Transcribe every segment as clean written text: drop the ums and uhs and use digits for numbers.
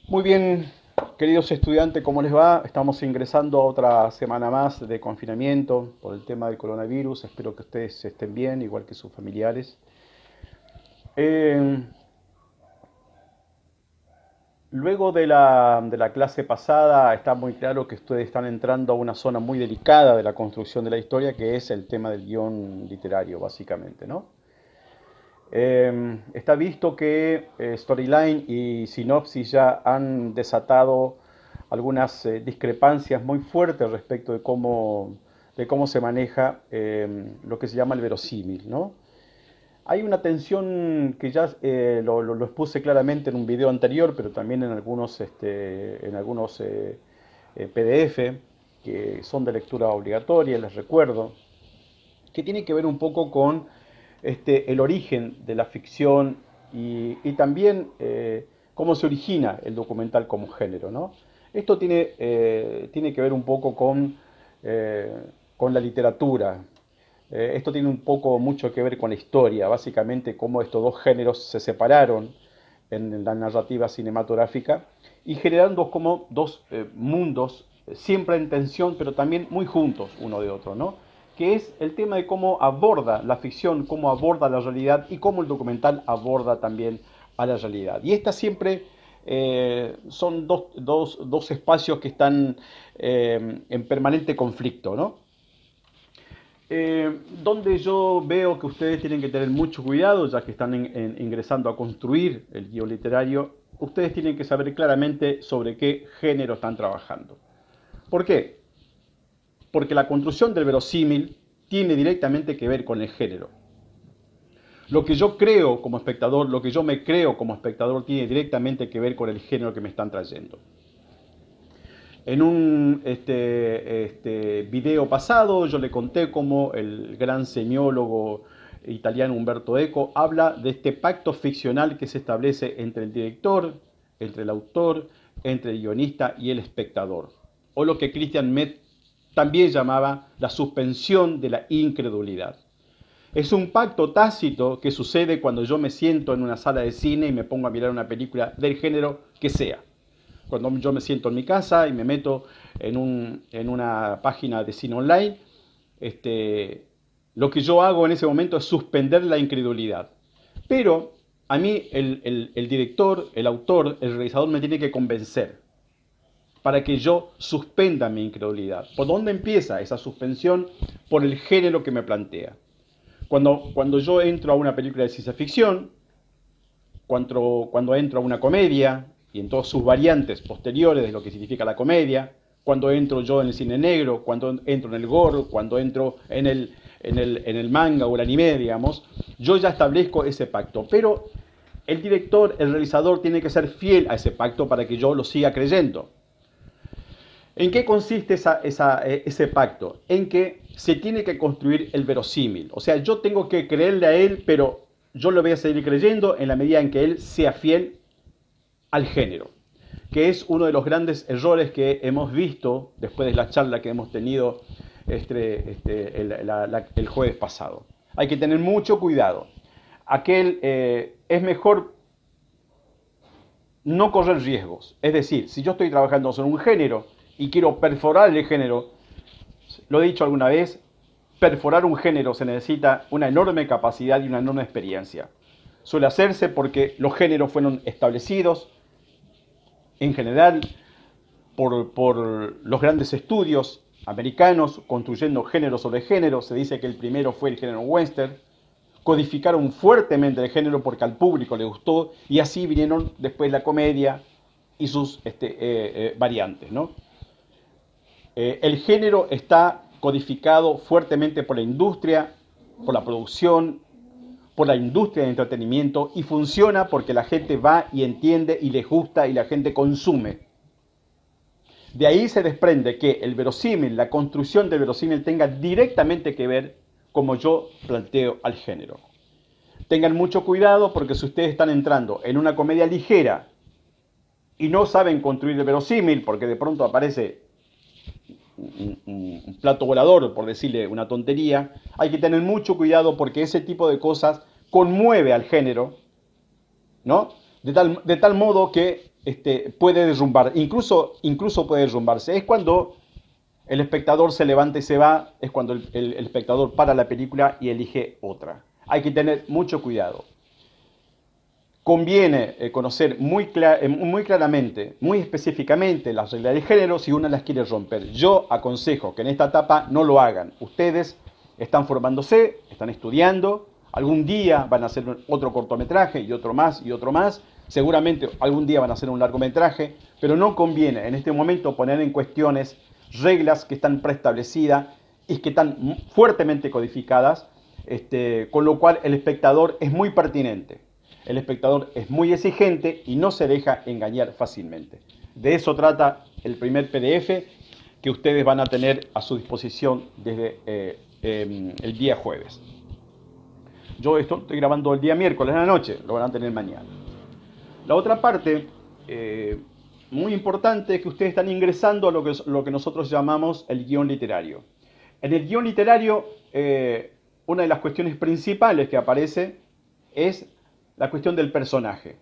Muy bien, queridos estudiantes, ¿cómo les va? Estamos ingresando a otra semana más de confinamiento por el tema del coronavirus. Espero que ustedes estén bien, igual que sus familiares. Eh, Luego de la clase pasada, está muy claro que ustedes están entrando a una zona muy delicada de la construcción de la historia, que es el tema del guión literario, básicamente, ¿no? Está visto que Storyline y Sinopsis ya han desatado algunas discrepancias muy fuertes respecto de cómo se maneja lo que se llama el verosímil, ¿no? Hay una tensión que ya lo expuse claramente en un video anterior, pero también en algunos PDF que son de lectura obligatoria, les recuerdo, que tiene que ver un poco con el origen de la ficción y también cómo se origina el documental como género, ¿no? Esto tiene que ver un poco con la literatura. Esto tiene un poco mucho que ver con la historia, básicamente cómo estos dos géneros se separaron en la narrativa cinematográfica y generando como dos mundos siempre en tensión, pero también muy juntos uno de otro, ¿no? Que es el tema de cómo aborda la ficción, cómo aborda la realidad y cómo el documental aborda también a la realidad. Y estas siempre son dos espacios que están en permanente conflicto, ¿no? Donde yo veo que ustedes tienen que tener mucho cuidado, ya que están ingresando a construir el guión literario, ustedes tienen que saber claramente sobre qué género están trabajando. ¿Por qué? Porque la construcción del verosímil tiene directamente que ver con el género. Lo que yo creo como espectador, lo que yo me creo como espectador, tiene directamente que ver con el género que me están trayendo. En un video pasado yo le conté cómo el gran semiólogo italiano Umberto Eco habla de este pacto ficcional que se establece entre el director, entre el autor, entre el guionista y el espectador, o lo que Christian Metz también llamaba la suspensión de la incredulidad. Es un pacto tácito que sucede cuando yo me siento en una sala de cine y me pongo a mirar una película del género que sea. Cuando yo me siento en mi casa y me meto en una página de cine online, lo que yo hago en ese momento es suspender la incredulidad. Pero a mí el director, el autor, el realizador me tiene que convencer para que yo suspenda mi incredulidad. ¿Por dónde empieza esa suspensión? Por el género que me plantea. Cuando yo entro a una película de ciencia ficción, cuando entro a una comedia y en todas sus variantes posteriores de lo que significa la comedia, cuando entro yo en el cine negro, cuando entro en el gore, cuando entro en el manga o el anime, digamos, yo ya establezco ese pacto. Pero el director, el realizador, tiene que ser fiel a ese pacto para que yo lo siga creyendo. ¿En qué consiste ese pacto? En que se tiene que construir el verosímil. O sea, yo tengo que creerle a él, pero yo lo voy a seguir creyendo en la medida en que él sea fiel al género, que es uno de los grandes errores que hemos visto después de la charla que hemos tenido el jueves pasado. Hay que tener mucho cuidado. Es mejor no correr riesgos. Es decir, si yo estoy trabajando sobre un género y quiero perforar el género, lo he dicho alguna vez, perforar un género se necesita una enorme capacidad y una enorme experiencia. Suele hacerse porque los géneros fueron establecidos en general por los grandes estudios americanos construyendo género sobre género. Se dice que el primero fue el género western. Codificaron fuertemente el género porque al público le gustó y así vinieron después la comedia y sus variantes, ¿no? El género está codificado fuertemente por la industria, por la producción, por la industria de entretenimiento y funciona porque la gente va y entiende y les gusta y la gente consume. De ahí se desprende que el verosímil, la construcción del verosímil tenga directamente que ver como yo planteo al género. Tengan mucho cuidado porque si ustedes están entrando en una comedia ligera y no saben construir el verosímil porque de pronto aparece un plato volador, por decirle una tontería, hay que tener mucho cuidado porque ese tipo de cosas conmueve al género, ¿no? De tal modo que puede derrumbar, incluso puede derrumbarse. Es cuando el espectador se levanta y se va, es cuando el espectador para la película y elige otra. Hay que tener mucho cuidado. Conviene conocer muy claramente, muy específicamente las reglas del género si uno las quiere romper. Yo aconsejo que en esta etapa no lo hagan. Ustedes están formándose, están estudiando, algún día van a hacer otro cortometraje y otro más y otro más. Seguramente algún día van a hacer un largometraje, pero no conviene en este momento poner en cuestiones reglas que están preestablecidas y que están fuertemente codificadas, con lo cual el espectador es muy pertinente. El espectador es muy exigente y no se deja engañar fácilmente. De eso trata el primer PDF que ustedes van a tener a su disposición desde el día jueves. Yo esto estoy grabando el día miércoles en la noche, lo van a tener mañana. La otra parte muy importante es que ustedes están ingresando a lo que nosotros llamamos el guión literario. En el guión literario, una de las cuestiones principales que aparece es la cuestión del personaje.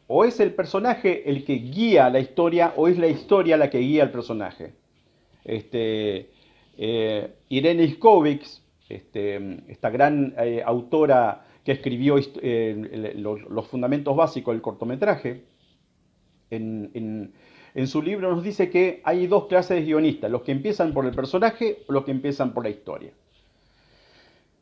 O es el personaje el que guía la historia, o es la historia la que guía al personaje. Irene Ickovics, esta gran autora que escribió los fundamentos básicos del cortometraje, en su libro nos dice que hay dos clases de guionistas, los que empiezan por el personaje o los que empiezan por la historia.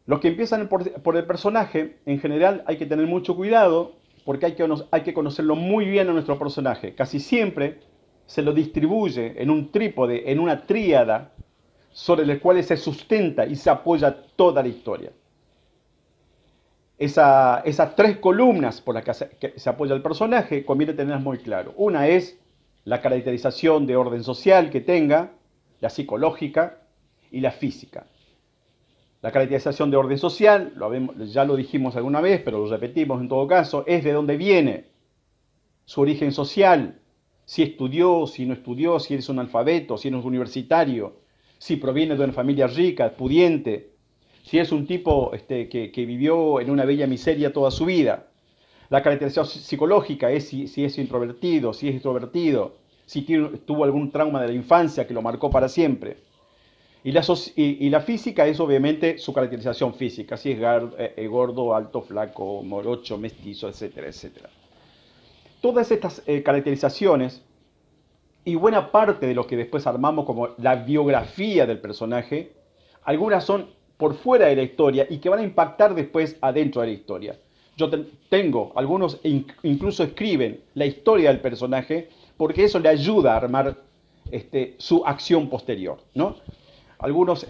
Los que empiezan por el personaje, en general hay que tener mucho cuidado porque hay que conocerlo muy bien a nuestro personaje. Casi siempre se lo distribuye en un trípode, en una tríada, sobre el cual se sustenta y se apoya toda la historia. Esas tres columnas por las que se apoya el personaje conviene tenerlas muy claro. Una es la caracterización de orden social que tenga, la psicológica y la física. La caracterización de orden social, ya lo dijimos alguna vez, pero lo repetimos en todo caso, es de dónde viene, su origen social, si estudió, si no estudió, si es un analfabeto, si no es universitario, si proviene de una familia rica, pudiente, si es un tipo que vivió en una bella miseria toda su vida. La caracterización psicológica es si es introvertido, si es extrovertido, si tuvo algún trauma de la infancia que lo marcó para siempre. Y la física es obviamente su caracterización física, si es gordo, alto, flaco, morocho, mestizo, etcétera, etcétera. Todas estas caracterizaciones y buena parte de lo que después armamos como la biografía del personaje, algunas son por fuera de la historia y que van a impactar después adentro de la historia. Yo tengo, algunos incluso escriben la historia del personaje porque eso le ayuda a armar su acción posterior, ¿no? Algunos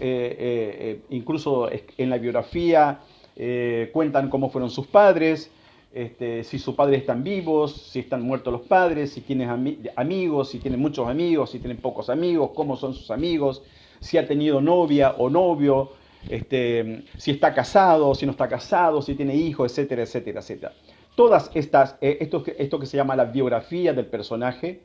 incluso en la biografía cuentan cómo fueron sus padres, si sus padres están vivos, si están muertos los padres, si tienen amigos, si tienen muchos amigos, si tienen pocos amigos, cómo son sus amigos, si ha tenido novia o novio, si está casado, si no está casado, si tiene hijos, etcétera, etcétera, etcétera. Todas estas, esto que se llama la biografía del personaje,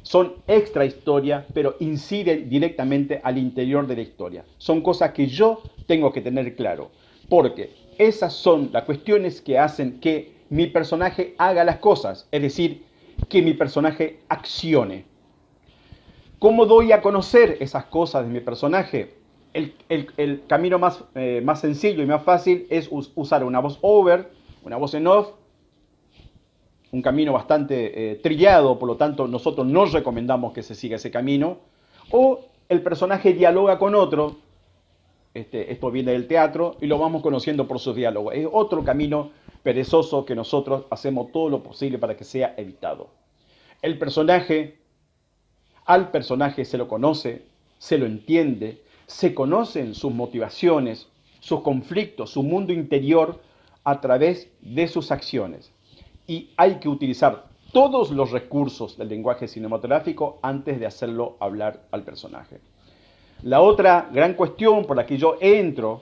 son extra historia, pero inciden directamente al interior de la historia. Son cosas que yo tengo que tener claro, porque esas son las cuestiones que hacen que mi personaje haga las cosas, es decir, que mi personaje accione. ¿Cómo doy a conocer esas cosas de mi personaje? El camino más sencillo y más fácil es usar una voz over, una voz en off, un camino bastante trillado, por lo tanto nosotros no recomendamos que se siga ese camino, o el personaje dialoga con otro, esto viene del teatro, y lo vamos conociendo por sus diálogos. Es otro camino perezoso que nosotros hacemos todo lo posible para que sea evitado. Al personaje se lo conoce, se lo entiende, se conocen sus motivaciones, sus conflictos, su mundo interior a través de sus acciones. Y hay que utilizar todos los recursos del lenguaje cinematográfico antes de hacerlo hablar al personaje. La otra gran cuestión por la que yo entro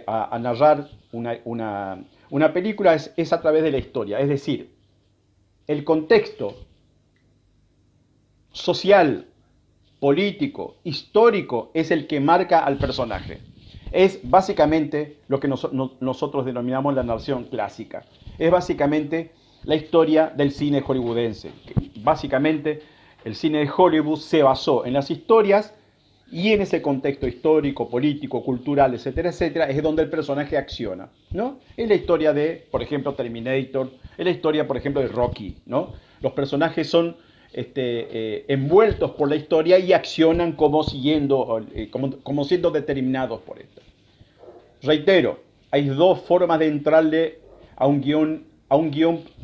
a narrar una película es a través de la historia, es decir, el contexto social, político, histórico es el que marca al personaje. Es básicamente lo que nosotros denominamos la narración clásica. Es básicamente la historia del cine hollywoodense, básicamente el cine de Hollywood se basó en las historias y en ese contexto histórico, político, cultural, etcétera, etcétera, es donde el personaje acciona, ¿no? Es la historia de, por ejemplo, Terminator, es la historia, por ejemplo, de Rocky, ¿no? Los personajes son envueltos por la historia y accionan como siguiendo, como siendo determinados por esta. Reitero, hay dos formas de entrarle a un guión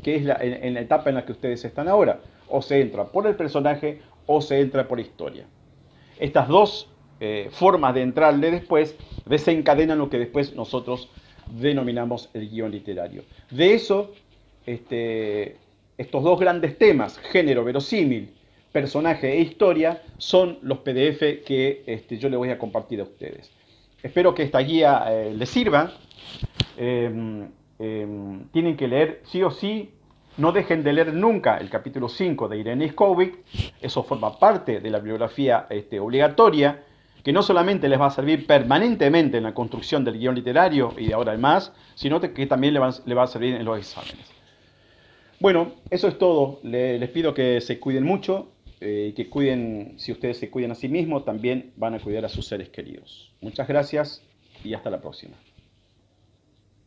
que es en la etapa en la que ustedes están ahora. O se entra por el personaje o se entra por historia. Estas dos formas de entrarle después desencadenan lo que después nosotros denominamos el guión literario. De eso, estos dos grandes temas, género verosímil, personaje e historia, son los PDF que yo les voy a compartir a ustedes. Espero que esta guía les sirva. Tienen que leer sí o sí. No dejen de leer nunca el capítulo 5 de Irene Scoville. Eso forma parte de la bibliografía obligatoria, que no solamente les va a servir permanentemente en la construcción del guión literario y de ahora en más, sino que también le va a servir en los exámenes. Bueno, eso es todo. Les pido que se cuiden mucho, que cuiden, si ustedes se cuidan a sí mismos, también van a cuidar a sus seres queridos. Muchas gracias y hasta la próxima.